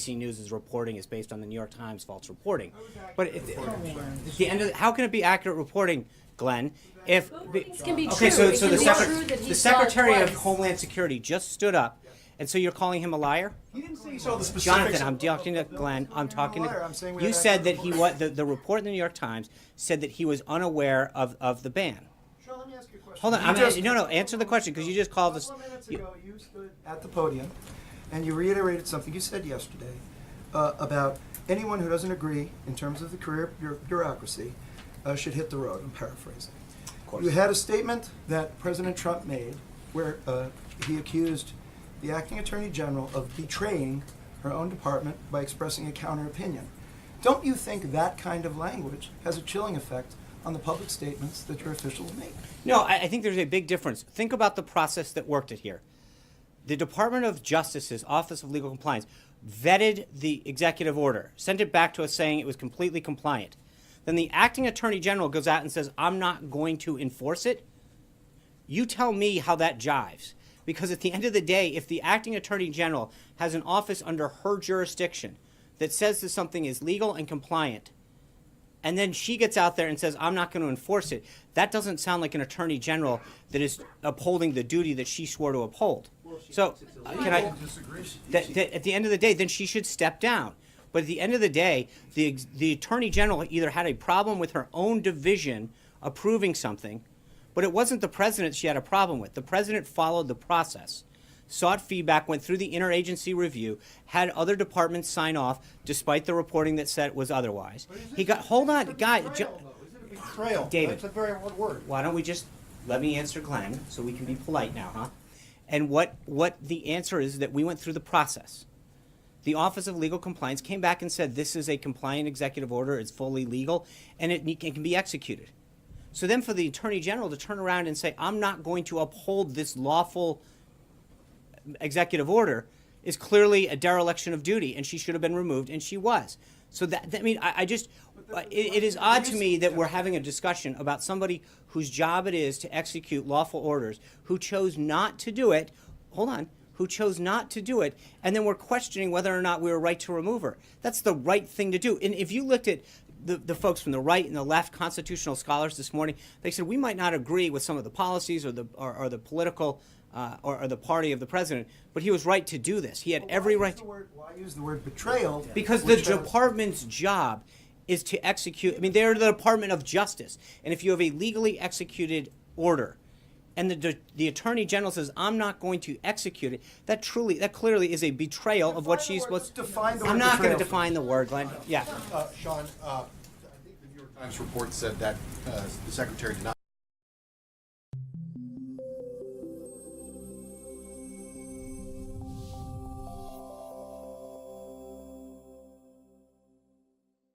ABC News' reporting is based on the New York Times false reporting. But at the end of how can it be accurate reporting, Glenn? If Things can be okay, true. so It the, can be true that he the saw it Secretary of twice. Homeland Security just stood up, and so you're calling him a liar? He didn't say he saw the specifics. Jonathan, I'm talking to Glenn. I'm talking liar. I'm saying to. we You have said that accurate he was the report in the New York Times said that he was unaware of the ban. Sean, let me ask you a question. Hold on, You I'm just- no. Answer the question because you just called us. A couple of minutes ago, you stood at the podium and you reiterated something you said yesterday about anyone who doesn't agree in terms of the career bureaucracy should hit the road. I'm paraphrasing. You had a statement that President Trump made where he accused the acting attorney general of betraying her own department by expressing a counter opinion. Don't you think that kind of language has a chilling effect on the public statements that your officials make? No, I think there's a big difference. Think about the process that worked it here. The Department of Justice's Office of Legal Compliance vetted the executive order, sent it back to us saying it was completely compliant. Then the acting attorney general goes out and says, I'm not going to enforce it. You tell me how that jives. Because at the end of the day, if the acting attorney general has an office under her jurisdiction that says that something is legal and compliant, and then she gets out there and says, I'm not going to enforce it, that doesn't sound like an attorney general that is upholding the duty that she swore to uphold. So, can I, that at the end of the day, then she should step down. But at the end of the day, the attorney general either had a problem with her own division approving something, but it wasn't the president she had a problem with. The president followed the process, sought feedback, went through the interagency review, had other departments sign off, despite the reporting that said it was otherwise. He got, hold on, guy, Betrayal. David. That's a very hard word. why don't we just let me answer Glenn so we can be polite now, huh? And what the answer is that we went through the process. The Office of Legal Compliance came back and said this is a compliant executive order, it's fully legal, and it can be executed. So then for the Attorney General to turn around and say, I'm not going to uphold this lawful executive order is clearly a dereliction of duty, and she should have been removed, and she was. So that I mean, I just, it is odd to me that we're having a discussion about somebody whose job it is to execute lawful orders, who chose not to do it, hold on, who chose not to do it, and then we're questioning whether or not we were right to remove her. That's the right thing to do. And if you looked at the folks from the right and the left, constitutional scholars this morning, they said we might not agree with some of the policies or the political or the party of the president, but he was right to do this. He had every right. Why use the word betrayal? Because the which has- department's job is to execute. I mean, they're the Department of Justice, and if you have a legally executed order, and the attorney general says, "I'm not going to execute it," that clearly is a betrayal of what she's supposed. Define the word I'm not going to betrayal. define the word, Glenn. Yeah. Sean, I think the New York Times report said that the secretary did not